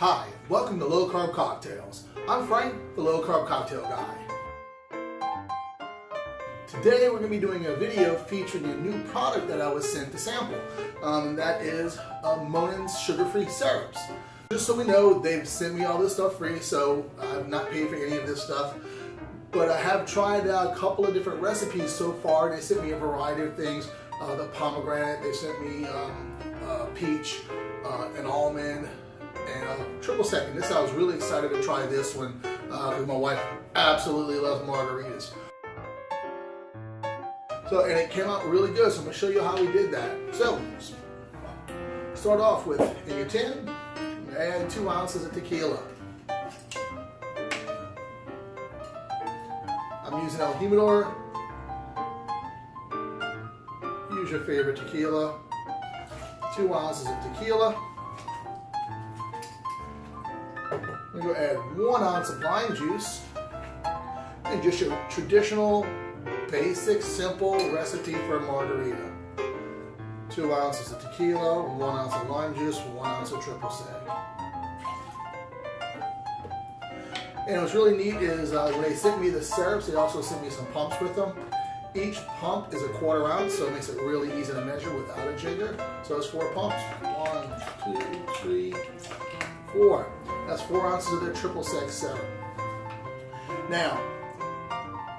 Hi, welcome to Low Carb Cocktails. I'm Frank, the Low Carb Cocktail Guy. Today we're going to be doing a video featuring a new product that I was sent to sample. That is Monin Sugarfree syrups. Just so we know, they've sent me all this stuff free, so I've not paid for any of this stuff. But I have tried out a couple of different recipes so far. They sent me a variety of things. The pomegranate, they sent me peach, an almond, and triple sec. And I was really excited to try this one because my wife absolutely loves margaritas. So, and it came out really good, so I'm going to show you how we did that. So, start off with, in your tin, add 2 ounces of tequila. I'm using El Humidor. Use your favorite tequila. 2 ounces of tequila. I'm going to add 1 ounce of lime juice. And just your traditional, basic, simple recipe for a margarita. 2 ounces of tequila, 1 ounce of lime juice, 1 ounce of triple sec. And what's really neat is when they sent me the syrups, they also sent me some pumps with them. Each pump is a 1/4 ounce, so it makes it really easy to measure without a jigger. So it's 4 pumps. 1, 2, 3, 4. That's 4 ounces of their triple sec syrup. Now,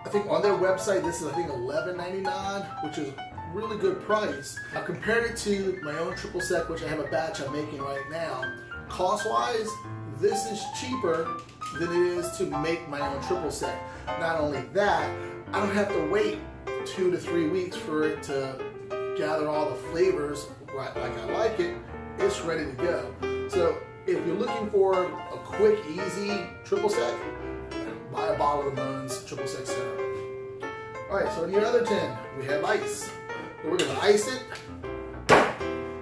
I think on their website, this is I think $11.99, which is a really good price. I've compared it to my own triple sec, which I have a batch I'm making right now. Cost-wise, this is cheaper than it is to make my own triple sec. Not only that, I don't have to wait 2 to 3 weeks for it to gather all the flavors like I like it. It's ready to go. So if you're looking for a quick, easy triple sec, buy a bottle of Monin's triple sec syrup. Alright, so in your other tin, we have ice. So we're going to ice it,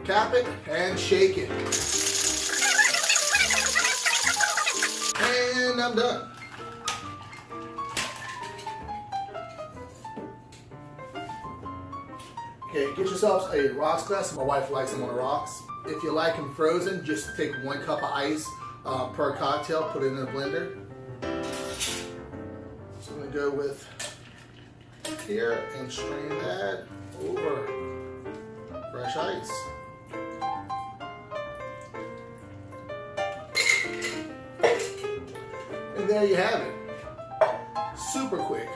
cap it, and shake it. And I'm done. Okay, get yourselves a rocks glass. My wife likes them on the rocks. If you like them frozen, just take 1 cup of ice per cocktail, put it in a blender. So I'm going to go with here and strain that over fresh ice. And there you have it. Super quick,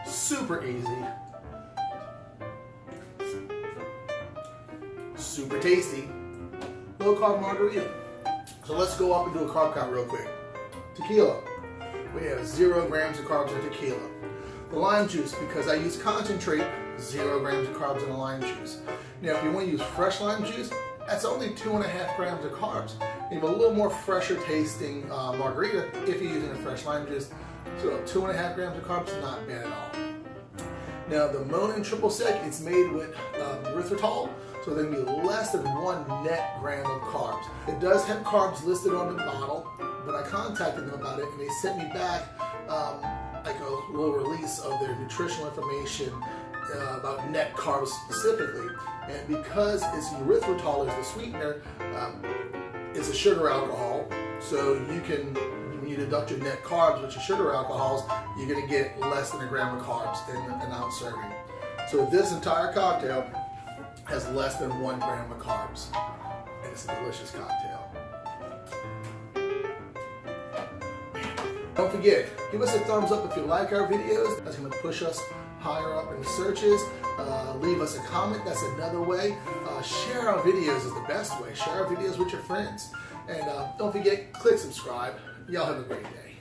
super easy, super tasty, low carb margarita. So let's go up and do a carb count real quick. Tequila. We have 0 grams of carbs in tequila. The lime juice, because I use concentrate, 0 grams of carbs in the lime juice. Now if you want to use fresh lime juice, that's only 2.5 grams of carbs. You have a little more fresher tasting margarita if you're using a fresh lime juice. So 2.5 grams of carbs, not bad at all. Now the Monin triple sec, it's made with erythritol, so there's going to be less than 1 net gram of carbs. It does have carbs listed on the bottle, but I contacted them about it and they sent me back like a little release of their nutritional information about net carbs specifically. And because it's erythritol as the sweetener, it's a sugar alcohol, so you can, when you deduct your net carbs, which are sugar alcohols, you're going to get less than 1 gram of carbs in an ounce serving. So this entire cocktail has less than 1 gram of carbs, and it's a delicious cocktail. Don't forget, give us a thumbs up if you like our videos. That's going to push us higher up in the searches. Leave us a comment, that's another way. Share our videos is the best way. Share our videos with your friends. And don't forget, click subscribe. Y'all have a great day.